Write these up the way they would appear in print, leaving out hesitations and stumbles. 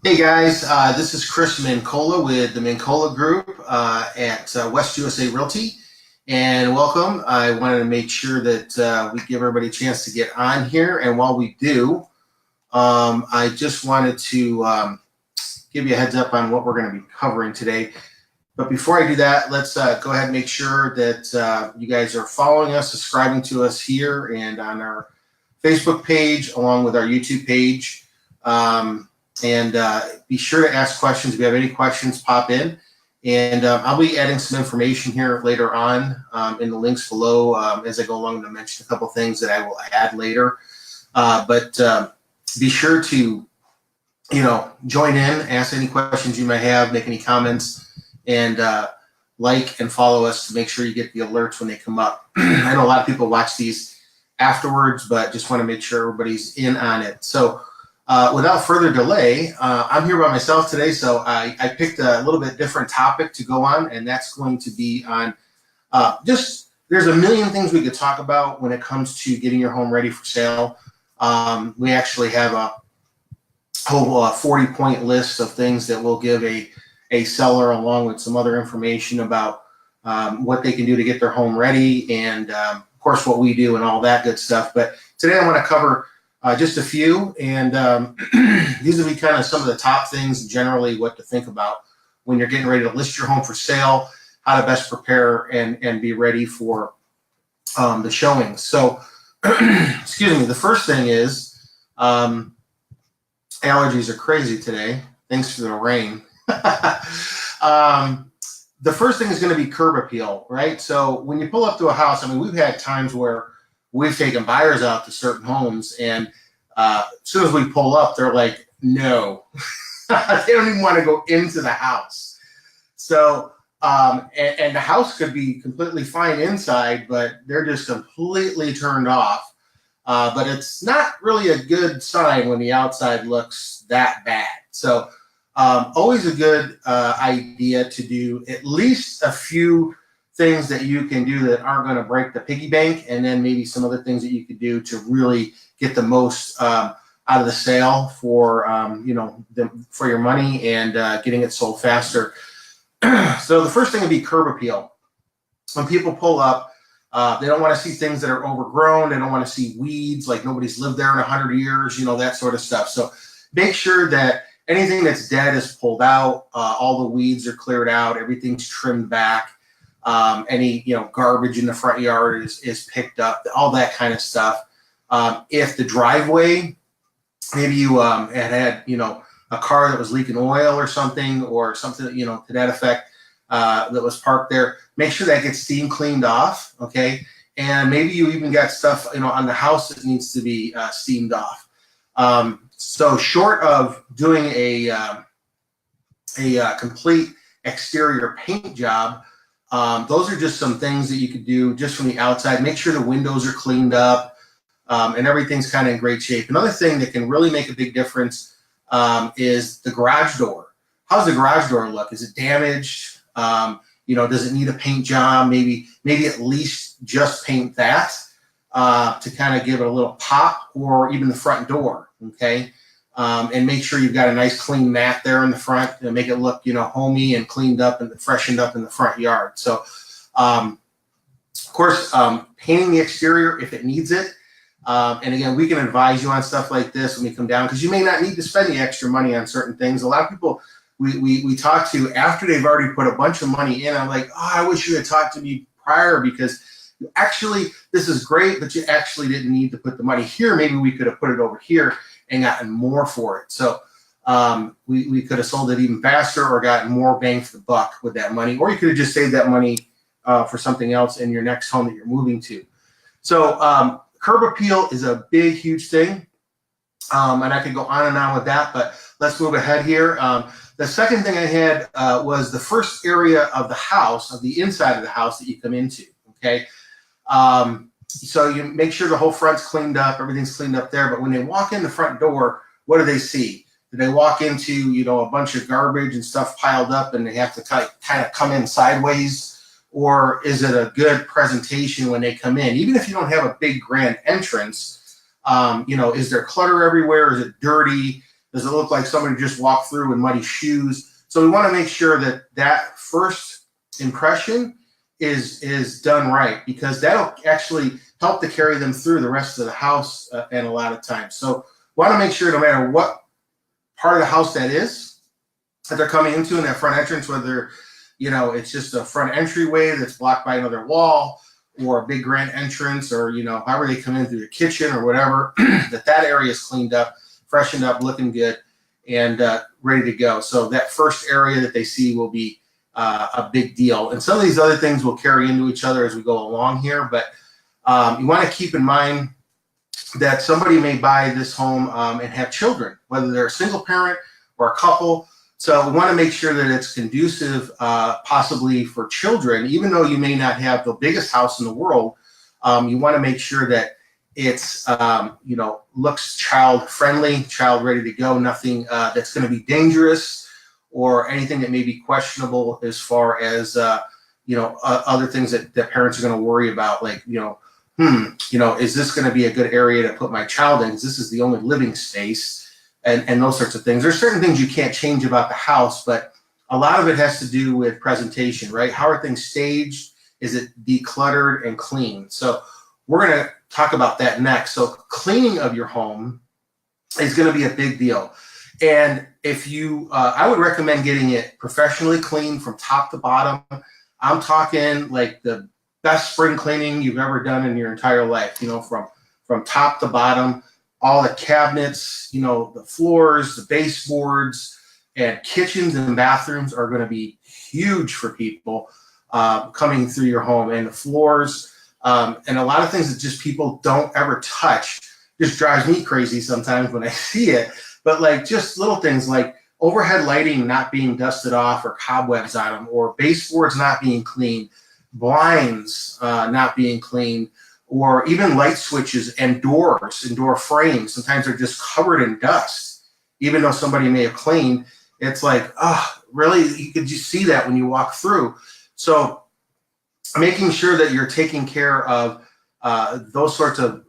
Hey guys, this is Chris Mincolla with the Mincolla Group at West USA Realty, and welcome. I wanted to make sure that we give everybody a chance to get on here, and while we do, I just wanted to give you a heads up on what we're going to be covering today. But before I do that, let's go ahead and make sure that you guys are following us, subscribing to us here and on our Facebook page, along with our YouTube page. And be sure to ask questions. If you have any questions, pop in. And I'll be adding some information here later on in the links below as I go along. I'm going to mention a couple things that I will add later. But be sure to, join in, ask any questions you might have, make any comments, and like and follow us to make sure you get the alerts when they come up. I know a lot of people watch these afterwards, but just want to make sure everybody's in on it. So without further delay, I'm here by myself today, so I picked a little bit different topic to go on, and that's going to be on there's a million things we could talk about when it comes to getting your home ready for sale. We actually have a whole 40-point list of things that we'll give a seller, along with some other information about what they can do to get their home ready, and of course what we do and all that good stuff. But today I want to cover just a few, and these will be kind of some of the top things, generally what to think about when you're getting ready to list your home for sale, how to best prepare and be ready for the showings. So, excuse me, the first thing is allergies are crazy today. Thanks for the rain. The first thing is going to be curb appeal, right? So when you pull up to a house, I mean, we've had times where we've taken buyers out to certain homes, and as soon as we pull up, they're like, no. They don't even want to go into the house. So, and the house could be completely fine inside, but they're just completely turned off. But it's not really a good sign when the outside looks that bad. So always a good idea to do at least a few things that you can do that aren't going to break the piggy bank, and then maybe some other things that you could do to really get the most out of the sale for for your money and getting it sold faster. So the first thing would be curb appeal. When people pull up, they don't want to see things that are overgrown. They don't want to see weeds, like nobody's lived there in 100 years, that sort of stuff. So make sure that anything that's dead is pulled out, all the weeds are cleared out, everything's trimmed back. Any garbage in the front yard is picked up, all that kind of stuff. If the driveway, maybe you had a car that was leaking oil or something to that effect, that was parked there, make sure that gets steam cleaned off, okay? And maybe you even got stuff on the house that needs to be steamed off. So short of doing a complete exterior paint job, those are just some things that you could do just from the outside. Make sure the windows are cleaned up and everything's kind of in great shape. Another thing that can really make a big difference is the garage door. How's the garage door look? Is it damaged? Does it need a paint job? Maybe at least just paint that to kind of give it a little pop, or even the front door, okay? And make sure you've got a nice clean mat there in the front to make it look, homey and cleaned up and freshened up in the front yard. So, of course, painting the exterior if it needs it. And again, we can advise you on stuff like this when we come down, because you may not need to spend the extra money on certain things. A lot of people we talk to after they've already put a bunch of money in, I'm like, oh, I wish you had talked to me prior, because actually this is great, but you actually didn't need to put the money here. Maybe we could have put it over here and gotten more for it. So we could have sold it even faster or gotten more bang for the buck with that money, or you could have just saved that money for something else in your next home that you're moving to. So curb appeal is a big, huge thing, and I could go on and on with that, but let's move ahead here. The second thing I had was the first area of the house, of the inside of the house that you come into, okay? So you make sure the whole front's cleaned up, everything's cleaned up there, but when they walk in the front door, what do they see? Do they walk into, a bunch of garbage and stuff piled up and they have to kind of come in sideways? Or is it a good presentation when they come in? Even if you don't have a big grand entrance, is there clutter everywhere? Is it dirty? Does it look like somebody just walked through in muddy shoes? So we want to make sure that that first impression is done right, because that'll actually help to carry them through the rest of the house and a lot of times. So we want to make sure no matter what part of the house that is that they're coming into in that front entrance, whether it's just a front entryway that's blocked by another wall, or a big grand entrance, or however they come in through the kitchen or whatever, that area is cleaned up, freshened up, looking good, and ready to go. So that first area that they see will be a big deal. And some of these other things will carry into each other as we go along here, but you want to keep in mind that somebody may buy this home and have children, whether they're a single parent or a couple. So we want to make sure that it's conducive possibly for children, even though you may not have the biggest house in the world. You want to make sure that it's, looks child friendly, child ready to go, nothing that's going to be dangerous or anything that may be questionable as far as, other things that parents are going to worry about, like, is this going to be a good area to put my child in? Because this is the only living space, and those sorts of things. There's certain things you can't change about the house, but a lot of it has to do with presentation, right? How are things staged? Is it decluttered and clean? So we're going to talk about that next. So cleaning of your home is going to be a big deal. And if you, I would recommend getting it professionally cleaned from top to bottom. I'm talking like the best spring cleaning you've ever done in your entire life, from top to bottom, all the cabinets, the floors, the baseboards, and kitchens and bathrooms are going to be huge for people coming through your home, and the floors, and a lot of things that just people don't ever touch. Just drives me crazy sometimes when I see it. But like just little things like overhead lighting not being dusted off, or cobwebs on them, or baseboards not being cleaned, blinds not being cleaned, or even light switches and doors and door frames. Sometimes they're just covered in dust, even though somebody may have cleaned. It's like, oh, really? You could just see that when you walk through. So making sure that you're taking care of those sorts of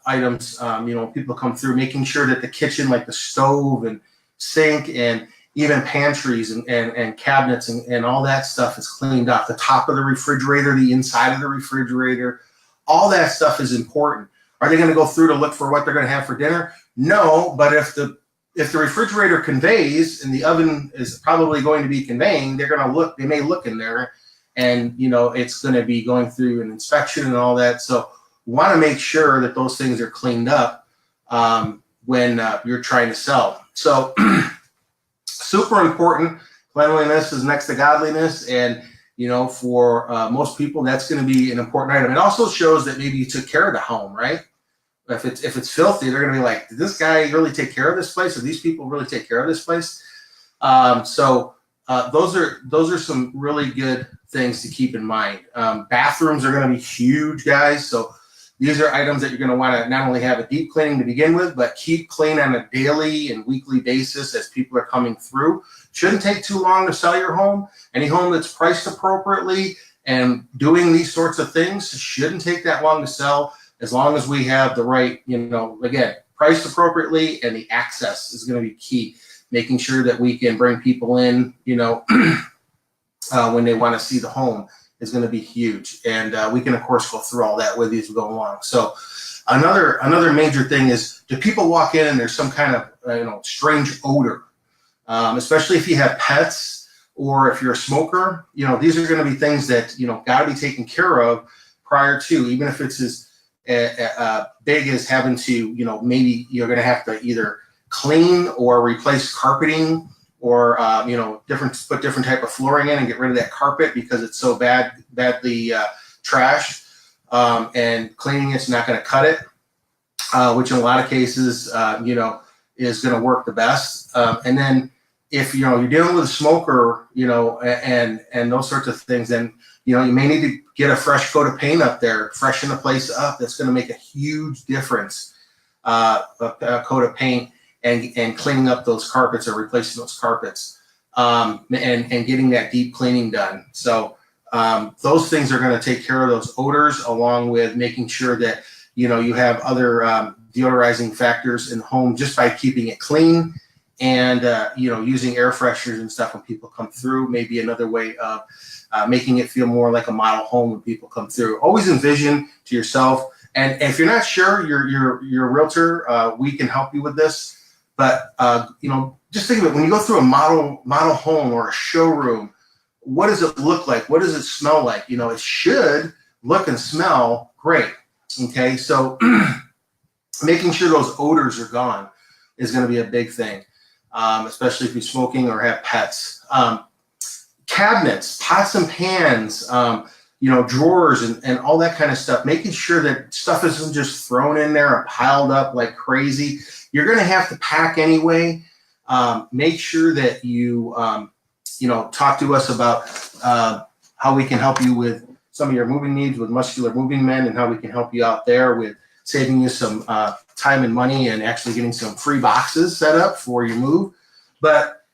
items, when people come through, making sure that the kitchen, like the stove and sink and even pantries and cabinets and all that stuff is cleaned up. The top of the refrigerator, the inside of the refrigerator, all that stuff is important. Are they going to go through to look for what they're going to have for dinner? No, but if the refrigerator conveys and the oven is probably going to be conveying, they're going to look, they may look in there, and it's going to be going through an inspection and all that. So we want to make sure that those things are cleaned up when you're trying to sell. So super important. Cleanliness is next to godliness, and for most people, that's going to be an important item. It also shows that maybe you took care of the home, right? If it's filthy, they're going to be like, did this guy really take care of this place? Or these people really take care of this place? So those are some really good things to keep in mind. Bathrooms are going to be huge, guys. So these are items that you're going to want to not only have a deep cleaning to begin with, but keep clean on a daily and weekly basis as people are coming through. Shouldn't take too long to sell your home. Any home that's priced appropriately and doing these sorts of things shouldn't take that long to sell, as long as we have the right, again, priced appropriately, and the access is going to be key. Making sure that we can bring people in, when they want to see the home is going to be huge. And we can, of course, go through all that with you as we go along. So another major thing is, do people walk in and there's some kind of, strange odor, especially if you have pets or if you're a smoker? These are going to be things that, got to be taken care of prior to, even if it's as big as having to, maybe you're going to have to either clean or replace carpeting, or put different type of flooring in and get rid of that carpet because it's so badly trashed, and cleaning it's not going to cut it, which in a lot of cases is going to work the best. And then if you're dealing with a smoker, and those sorts of things, then you may need to get a fresh coat of paint up there, freshen the place up. That's going to make a huge difference. A coat of paint and cleaning up those carpets or replacing those carpets, and getting that deep cleaning done. So those things are going to take care of those odors, along with making sure that you have other deodorizing factors in the home just by keeping it clean and using air fresheners and stuff when people come through may be another way of making it feel more like a model home when people come through. Always envision to yourself, and if you're not sure, you're a realtor, we can help you with this. But just think of it, when you go through a model home or a showroom, what does it look like? What does it smell like? It should look and smell great. Okay, so making sure those odors are gone is going to be a big thing, especially if you're smoking or have pets. Cabinets, pots and pans, drawers and all that kind of stuff, making sure that stuff isn't just thrown in there and piled up like crazy. You're going to have to pack anyway. Make sure that you, talk to us about how we can help you with some of your moving needs with Muscular Moving Men, and how we can help you out there with saving you some time and money and actually getting some free boxes set up for your move. But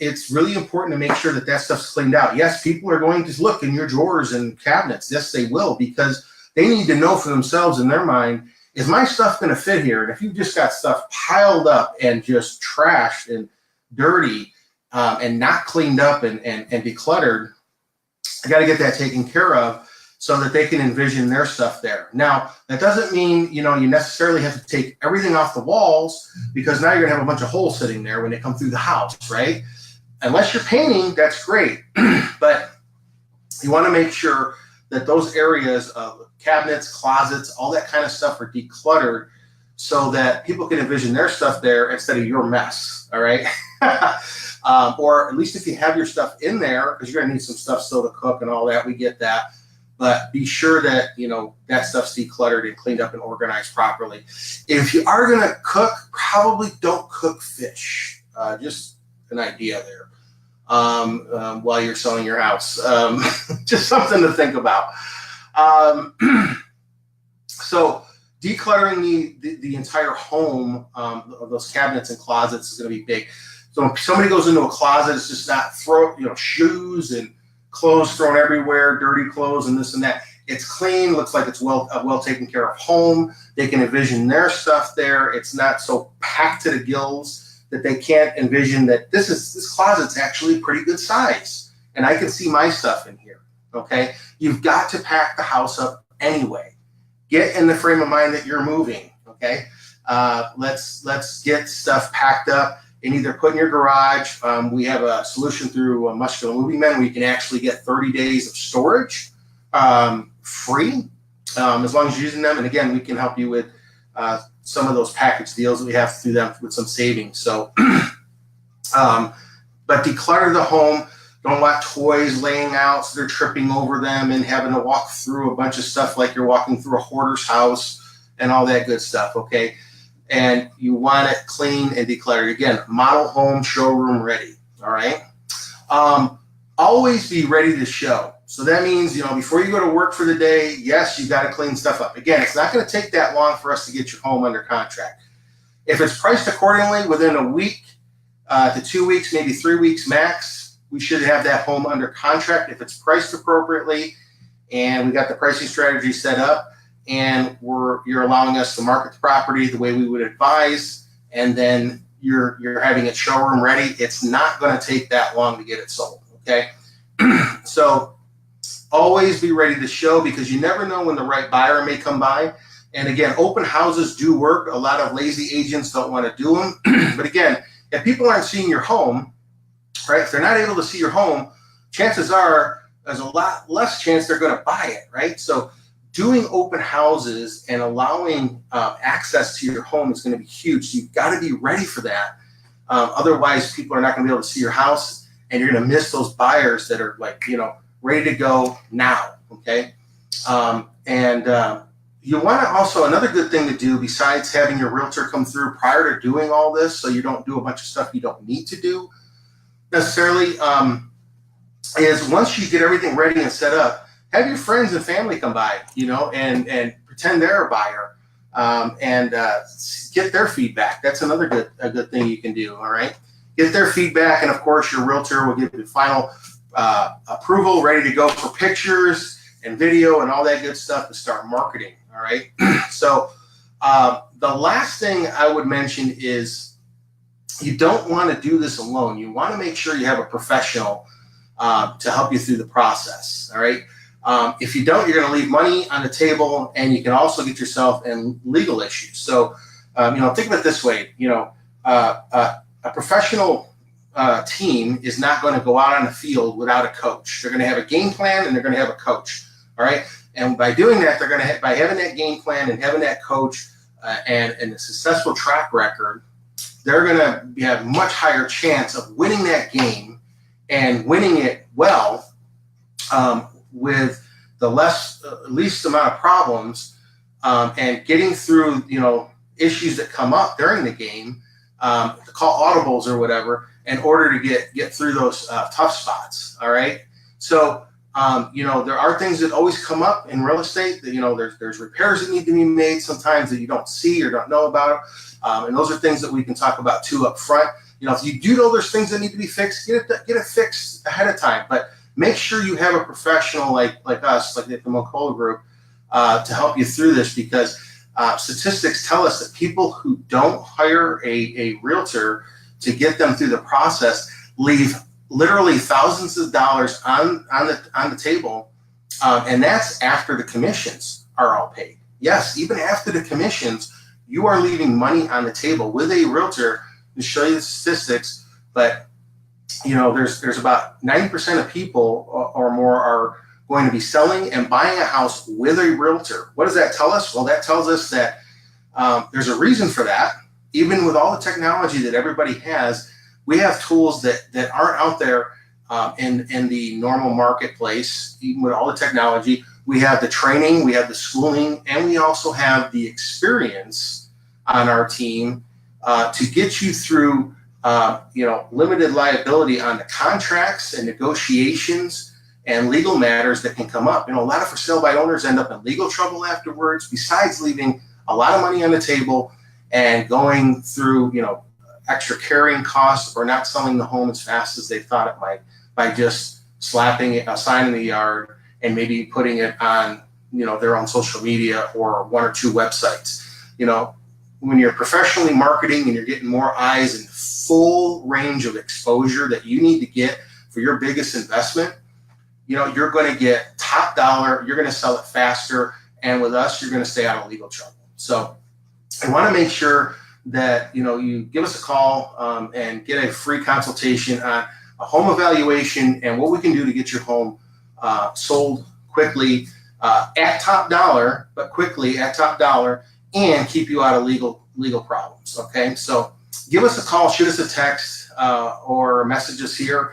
it's really important to make sure that stuff's cleaned out. Yes, people are going to look in your drawers and cabinets. Yes, they will, because they need to know for themselves in their mind, is my stuff going to fit here? And if you've just got stuff piled up and just trashed and dirty and not cleaned up and decluttered, I got to get that taken care of so that they can envision their stuff there. Now, that doesn't mean, you necessarily have to take everything off the walls, because now you're going to have a bunch of holes sitting there when they come through the house, right? Unless you're painting, that's great. But you want to make sure that those areas of cabinets, closets, all that kind of stuff are decluttered so that people can envision their stuff there instead of your mess, all right? Or at least if you have your stuff in there, because you're going to need some stuff still to cook and all that, we get that. But be sure that, that stuff's decluttered and cleaned up and organized properly. If you are going to cook, probably don't cook fish. Just an idea there while you're selling your house. Just something to think about. So decluttering the entire home of those cabinets and closets is going to be big. So if somebody goes into a closet, it's just not shoes and clothes thrown everywhere, dirty clothes and this and that. It's clean, looks like it's a well taken care of home. They can envision their stuff there. It's not so packed to the gills that they can't envision that this closet's actually pretty good size, and I can see my stuff in here. Okay, you've got to pack the house up anyway. Get in the frame of mind that you're moving. Okay, let's get stuff packed up and either put in your garage. We have a solution through Muscular Moving Men where you can actually get 30 days of storage free as long as you're using them. And again, we can help you with some of those package deals that we have through them with some savings. So, but declutter the home. Don't want toys laying out so they're tripping over them and having to walk through a bunch of stuff like you're walking through a hoarder's house and all that good stuff, okay? And you want it clean and decluttered. Again, model home, showroom ready, all right? Always be ready to show. So that means, before you go to work for the day, yes, you got to clean stuff up. Again, it's not going to take that long for us to get your home under contract. If it's priced accordingly, within a week to 2 weeks, maybe 3 weeks max, we should have that home under contract. If it's priced appropriately and we got the pricing strategy set up, and you're allowing us to market the property the way we would advise, and then you're having it showroom ready, it's not going to take that long to get it sold, okay? So always be ready to show, because you never know when the right buyer may come by. And again, open houses do work. A lot of lazy agents don't want to do them. But again, if people aren't seeing your home, right, if they're not able to see your home, chances are there's a lot less chance they're going to buy it, right? So doing open houses and allowing access to your home is going to be huge. So you've got to be ready for that. Otherwise, people are not going to be able to see your house, and you're going to miss those buyers that are ready to go now, okay? You want to also, another good thing to do besides having your realtor come through prior to doing all this, so you don't do a bunch of stuff you don't need to do necessarily, is once you get everything ready and set up, have your friends and family come by, and pretend they're a buyer, and get their feedback. That's another good thing you can do. All right, get their feedback, and of course, your realtor will give you the final approval, ready to go for pictures and video and all that good stuff to start marketing. All right. So the last thing I would mention is you don't want to do this alone. You want to make sure you have a professional to help you through the process. All right. If you don't, you're going to leave money on the table, and you can also get yourself in legal issues. So, think of it this way. A professional team is not going to go out on the field without a coach. They're going to have a game plan, and they're going to have a coach. All right. And by doing that, they're going to by having that game plan and having that coach and a successful track record, they're going to have much higher chance of winning that game and winning it well with the least amount of problems and getting through, issues that come up during the game, call audibles or whatever, in order to get through those tough spots. All right. So, there are things that always come up in real estate that, there's repairs that need to be made sometimes that you don't see or don't know about. And those are things that we can talk about too up front. If you do know there's things that need to be fixed, get it fixed ahead of time. But make sure you have a professional like us, like the Mincolla Group, to help you through this, because statistics tell us that people who don't hire a realtor to get them through the process leave literally thousands of dollars on the table, and that's after the commissions are all paid. Yes, even after the commissions, you are leaving money on the table with a realtor to show you the statistics. But there's about 90% of people or more are going to be selling and buying a house with a realtor. What does that tell us? Well, that tells us that there's a reason for that. Even with all the technology that everybody has, we have tools that aren't out there in the normal marketplace. Even with all the technology, we have the training, we have the schooling, and we also have the experience on our team to get you through, limited liability on the contracts and negotiations and legal matters that can come up. A lot of for sale by owners end up in legal trouble afterwards, besides leaving a lot of money on the table and going through, extra carrying costs or not selling the home as fast as they thought it might by just slapping a sign in the yard and maybe putting it on, their own social media or one or two websites. When you're professionally marketing and you're getting more eyes and full range of exposure that you need to get for your biggest investment, you're going to get top dollar, you're going to sell it faster, and with us, you're going to stay out of legal trouble. So I want to make sure that you give us a call and get a free consultation on a home evaluation and what we can do to get your home sold quickly at top dollar, but quickly at top dollar, and keep you out of legal problems. Okay, so give us a call, shoot us a text, or message us here.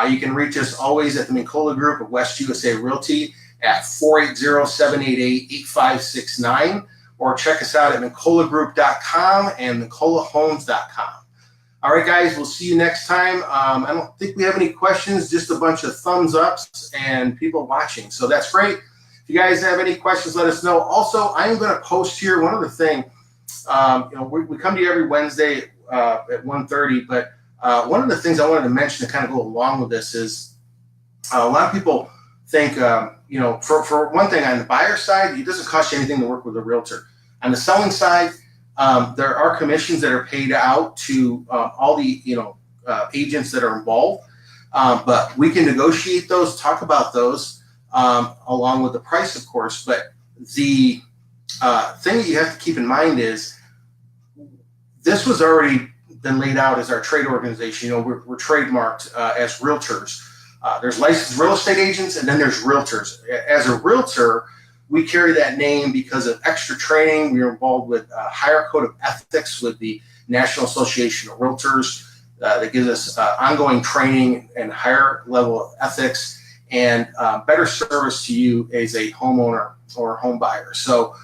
You can reach us always at the Mincolla Group of West USA Realty at 480-788-8569. Or check us out at mincollagroup.com and mincollahomes.com. All right, guys, we'll see you next time. I don't think we have any questions, just a bunch of thumbs ups and people watching. So that's great. If you guys have any questions, let us know. Also, I'm going to post here one other thing. We come to you every Wednesday at 1:30, but one of the things I wanted to mention to kind of go along with this is a lot of people think, for one thing, on the buyer side, it doesn't cost you anything to work with a realtor. On the selling side, there are commissions that are paid out to all the agents that are involved, but we can negotiate those, talk about those along with the price, of course. But the thing that you have to keep in mind is this was already been laid out as our trade organization. We're trademarked as realtors. There's licensed real estate agents, and then there's realtors. As a realtor, we carry that name because of extra training. We are involved with a higher code of ethics with the National Association of Realtors that gives us ongoing training and higher level of ethics and better service to you as a homeowner or home buyer. So,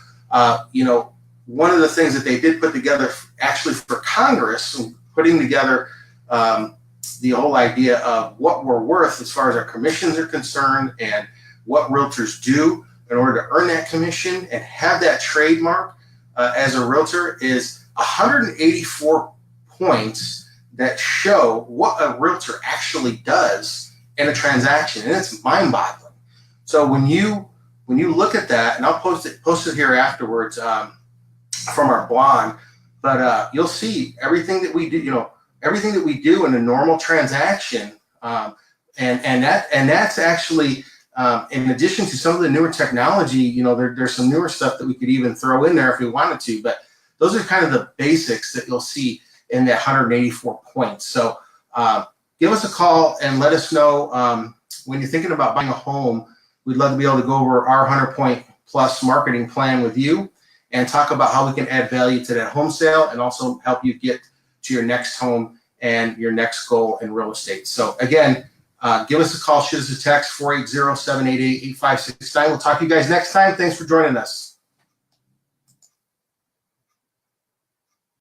one of the things that they did put together actually for Congress, putting together the whole idea of what we're worth as far as our commissions are concerned and what realtors do in order to earn that commission and have that trademark as a realtor is 184 points that show what a realtor actually does in a transaction, and it's mind-boggling. So when you look at that, and I'll post it here afterwards from our blog, but you'll see everything that we do. everything that we do in a normal transaction. And that's actually, in addition to some of the newer technology, you know, there's some newer stuff that we could even throw in there if we wanted to, but those are kind of the basics that you'll see in that 184 points. So give us a call and let us know when you're thinking about buying a home. We'd love to be able to go over our 100-point plus marketing plan with you and talk about how we can add value to that home sale and also help you get to your next home and your next goal in real estate. So again, give us a call, shoot us a text, 480-788-8569. We'll talk to you guys next time. Thanks for joining us.